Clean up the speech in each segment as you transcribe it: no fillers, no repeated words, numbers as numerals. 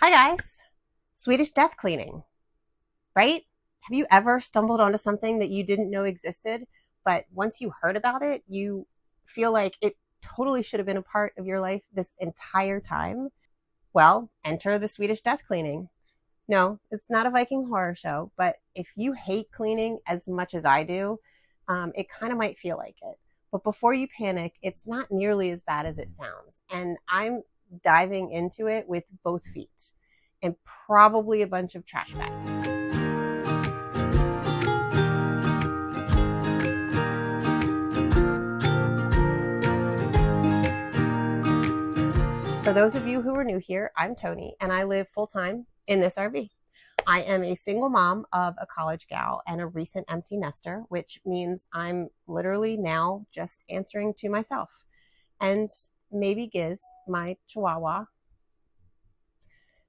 Hi guys, Swedish Death Cleaning, right? Have you ever stumbled onto something that you didn't know existed, but once you heard about it, you feel like it totally should have been a part of your life this entire time? Well, enter the Swedish Death Cleaning. No, it's not a Viking horror show, but if you hate cleaning as much as I do, it kind of might feel like it. But before you panic, it's not nearly as bad as it sounds. And I'm diving into it with both feet and probably a bunch of trash bags. For those of you who are new here, I'm Tony and I live full-time in this RV. I am a single mom of a college gal and a recent empty nester, which means I'm literally now just answering to myself and maybe Giz, my chihuahua.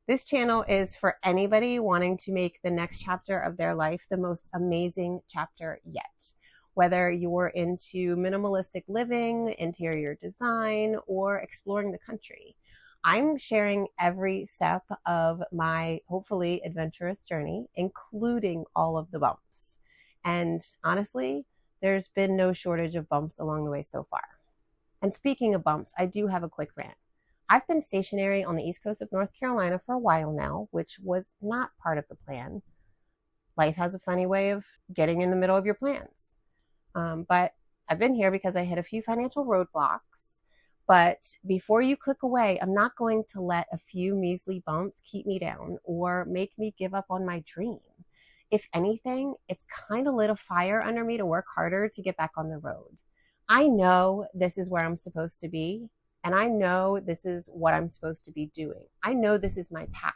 This channel is for anybody wanting to make the next chapter of their life the most amazing chapter yet. Whether you're into minimalistic living, interior design, or exploring the country, I'm sharing every step of my hopefully adventurous journey, including all of the bumps. And honestly, there's been no shortage of bumps along the way so far. And speaking of bumps, I do have a quick rant. I've been stationary on the East Coast of North Carolina for a while now, which was not part of the plan. Life has a funny way of getting in the middle of your plans. But I've been here because I hit a few financial roadblocks. But before you click away, I'm not going to let a few measly bumps keep me down or make me give up on my dream. If anything, it's kind of lit a fire under me to work harder to get back on the road. I know this is where I'm supposed to be, and I know this is what I'm supposed to be doing. I know this is my path,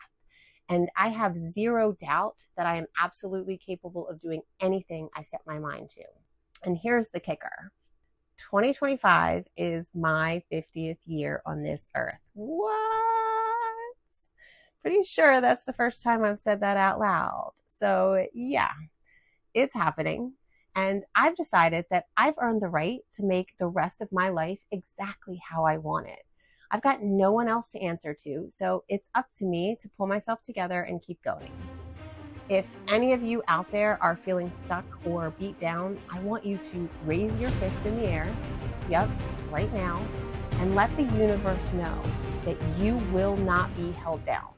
and I have zero doubt that I am absolutely capable of doing anything I set my mind to. And here's the kicker. 2025 is my 50th year on this earth. What? Pretty sure that's the first time I've said that out loud. So yeah, it's happening. And I've decided that I've earned the right to make the rest of my life exactly how I want it. I've got no one else to answer to, so it's up to me to pull myself together and keep going. If any of you out there are feeling stuck or beat down, I want you to raise your fist in the air, yep, right now, and let the universe know that you will not be held down.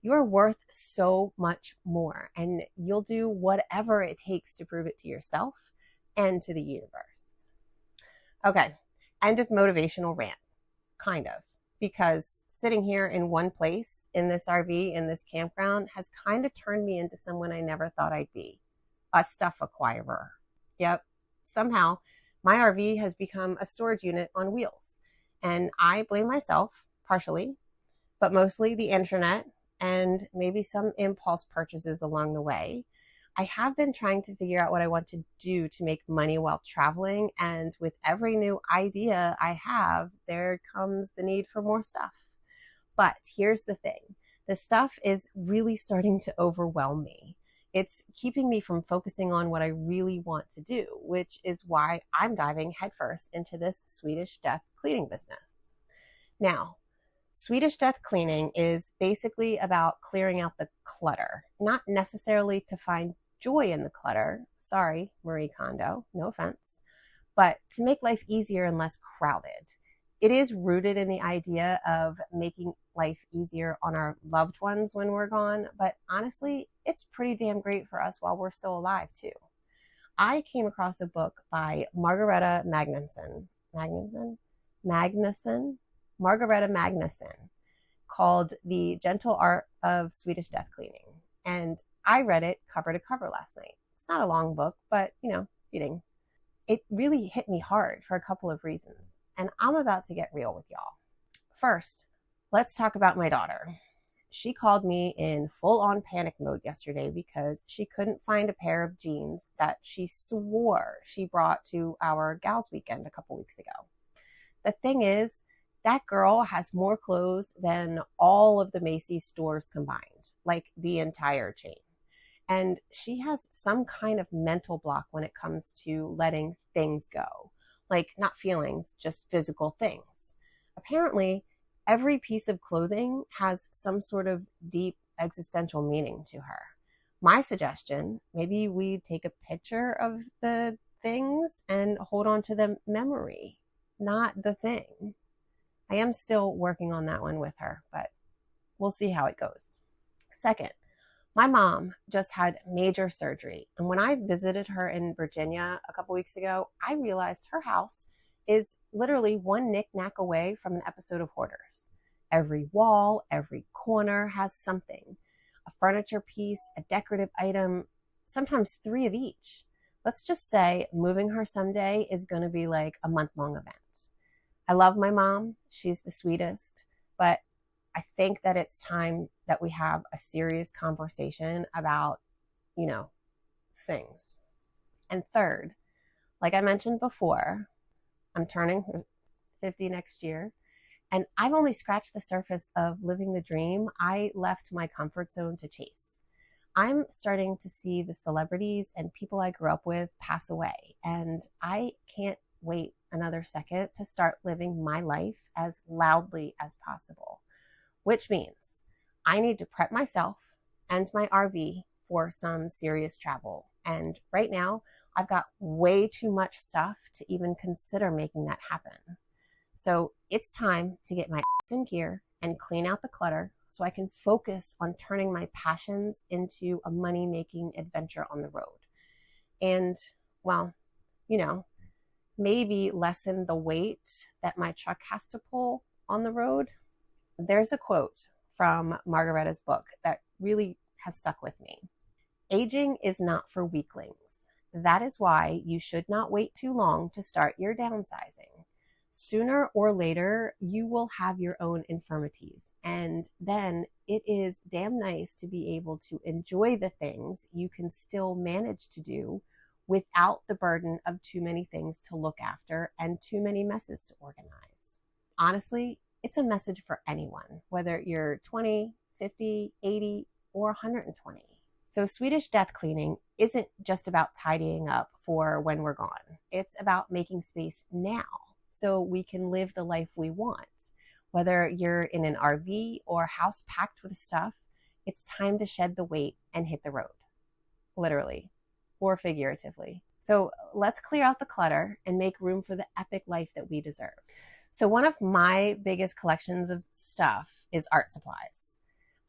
You are worth so much more, and you'll do whatever it takes to prove it to yourself and to the universe. Okay, end of motivational rant, kind of, because sitting here in one place in this RV, in this campground, has kind of turned me into someone I never thought I'd be, a stuff acquirer. Yep, somehow my RV has become a storage unit on wheels, and I blame myself, partially, but mostly the internet and maybe some impulse purchases along the way. I have been trying to figure out what I want to do to make money while traveling, and with every new idea I have, there comes the need for more stuff. But here's the thing, the stuff is really starting to overwhelm me. It's keeping me from focusing on what I really want to do, which is why I'm diving headfirst into this Swedish death cleaning business. Now, Swedish Death Cleaning is basically about clearing out the clutter, not necessarily to find joy in the clutter. Sorry, Marie Kondo, no offense, but to make life easier and less crowded. It is rooted in the idea of making life easier on our loved ones when we're gone, but honestly, it's pretty damn great for us while we're still alive too. I came across a book by Margareta Magnusson called The Gentle Art of Swedish Death Cleaning. And I read it cover to cover last night. It's not a long book, but reading. It really hit me hard for a couple of reasons. And I'm about to get real with y'all. First, let's talk about my daughter. She called me in full-on panic mode yesterday because she couldn't find a pair of jeans that she swore she brought to our gals weekend a couple weeks ago. The thing is, that girl has more clothes than all of the Macy's stores combined, like the entire chain. And she has some kind of mental block when it comes to letting things go. Like not feelings, just physical things. Apparently, Every piece of clothing has some sort of deep existential meaning to her. My suggestion, maybe we take a picture of the things and hold on to the memory, not the thing. I am still working on that one with her, but we'll see how it goes. Second, my mom just had major surgery. And when I visited her in Virginia a couple weeks ago, I realized her house is literally one knick-knack away from an episode of Hoarders. Every wall, every corner has something. A furniture piece, a decorative item, sometimes 3 of each. Let's just say moving her someday is going to be like a month-long event. I love my mom. She's the sweetest. But I think that it's time that we have a serious conversation about, things. And third, like I mentioned before, I'm turning 50 next year. And I've only scratched the surface of living the dream I left my comfort zone to chase. I'm starting to see the celebrities and people I grew up with pass away, and I can't wait another second to start living my life as loudly as possible, which means I need to prep myself and my RV for some serious travel. And right now, I've got way too much stuff to even consider making that happen. So it's time to get my ass in gear and clean out the clutter so I can focus on turning my passions into a money-making adventure on the road. And, well, maybe lessen the weight that my truck has to pull on the road. There's a quote from Margaretta's book that really has stuck with me. Aging is not for weaklings. That is why you should not wait too long to start your downsizing. Sooner or later, you will have your own infirmities, and then it is damn nice to be able to enjoy the things you can still manage to do without the burden of too many things to look after and too many messes to organize. Honestly, it's a message for anyone, whether you're 20, 50, 80, or 120. So Swedish Death Cleaning isn't just about tidying up for when we're gone. It's about making space now so we can live the life we want. Whether you're in an RV or house packed with stuff, it's time to shed the weight and hit the road, literally or figuratively. So let's clear out the clutter and make room for the epic life that we deserve. So one of my biggest collections of stuff is art supplies.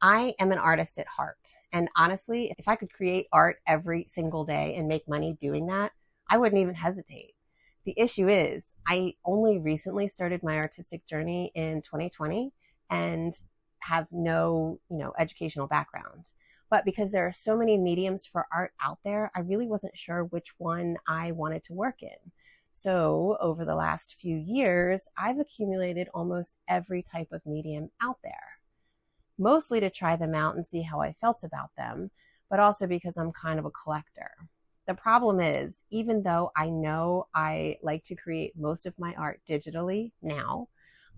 I am an artist at heart. And honestly, if I could create art every single day and make money doing that, I wouldn't even hesitate. The issue is I only recently started my artistic journey in 2020 and have no, educational background. But because there are so many mediums for art out there, I really wasn't sure which one I wanted to work in. So over the last few years, I've accumulated almost every type of medium out there, mostly to try them out and see how I felt about them, but also because I'm kind of a collector. The problem is, even though I know I like to create most of my art digitally now,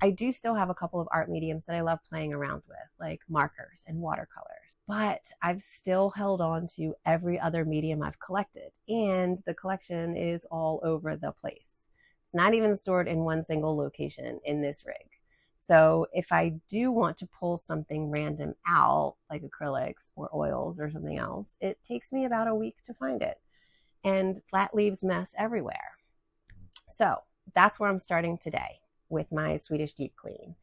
I do still have a couple of art mediums that I love playing around with, like markers and watercolors. But I've still held on to every other medium I've collected, and the collection is all over the place. It's not even stored in one single location in this rig. So if I do want to pull something random out, like acrylics or oils or something else, it takes me about a week to find it. And that leaves mess everywhere. So that's where I'm starting today with my Swedish deep clean.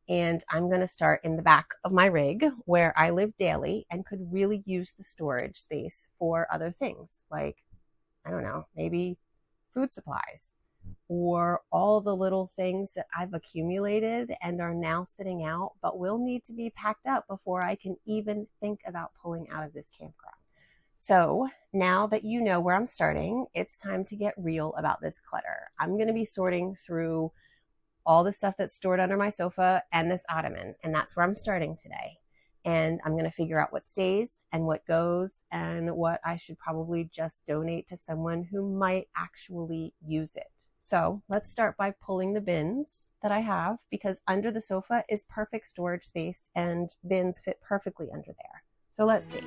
And I'm going to start in the back of my rig where I live daily and could really use the storage space for other things like, maybe food supplies or all the little things that I've accumulated and are now sitting out, but will need to be packed up before I can even think about pulling out of this campground. So now that you know where I'm starting, it's time to get real about this clutter. I'm going to be sorting through all the stuff that's stored under my sofa and this ottoman, and that's where I'm starting today. And I'm going to figure out what stays and what goes and what I should probably just donate to someone who might actually use it. So let's start by pulling the bins that I have, because under the sofa is perfect storage space and bins fit perfectly under there. So let's see.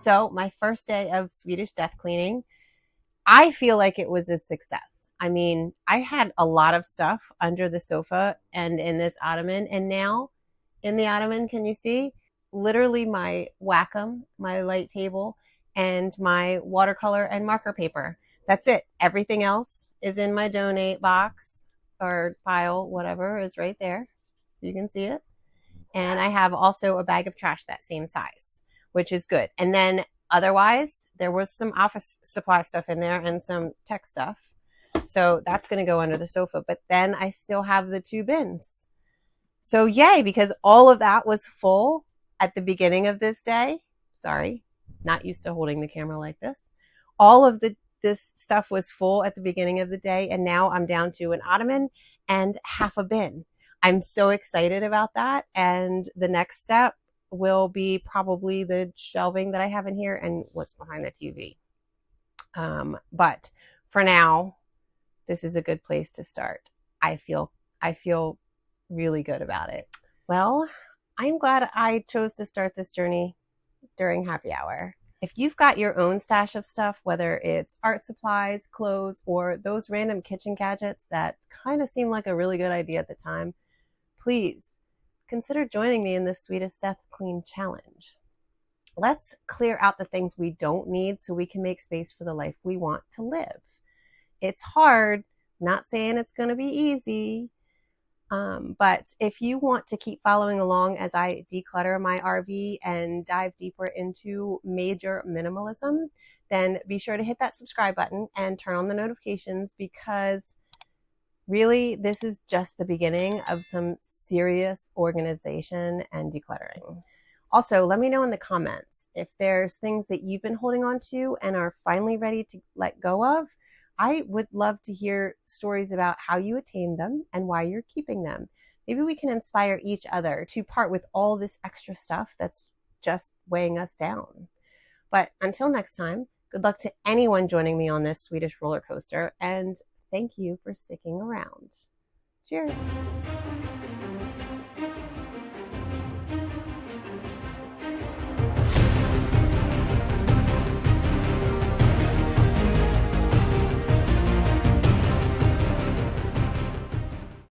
So my first day of Swedish Death Cleaning, I feel like it was a success. I mean, I had a lot of stuff under the sofa and in this ottoman, and now in the ottoman, can you see? Literally my Wacom, my light table, and my watercolor and marker paper. That's it. Everything else is in my donate box or pile, whatever is right there. You can see it. And I have also a bag of trash that same size, which is good. And then otherwise, there was some office supply stuff in there and some tech stuff. So that's going to go under the sofa. But then I still have the 2 bins. So yay, because all of that was full at the beginning of this day. Sorry, not used to holding the camera like this. All of this stuff was full at the beginning of the day, and now I'm down to an ottoman and half a bin. I'm so excited about that, and the next step will be probably the shelving that I have in here and what's behind the TV. But for now, this is a good place to start. I feel really good about it. Well, I'm glad I chose to start this journey during happy hour. If you've got your own stash of stuff, whether it's art supplies, clothes, or those random kitchen gadgets that kind of seem like a really good idea at the time, please consider joining me in this Swedish Death Clean challenge. Let's clear out the things we don't need so we can make space for the life we want to live. It's hard, not saying it's going to be easy, but if you want to keep following along as I declutter my RV and dive deeper into major minimalism, then be sure to hit that subscribe button and turn on the notifications, because really this is just the beginning of some serious organization and decluttering. Also, let me know in the comments if there's things that you've been holding on to and are finally ready to let go of. I would love to hear stories about how you attained them and why you're keeping them. Maybe we can inspire each other to part with all this extra stuff that's just weighing us down. But until next time, good luck to anyone joining me on this Swedish roller coaster, and thank you for sticking around. Cheers.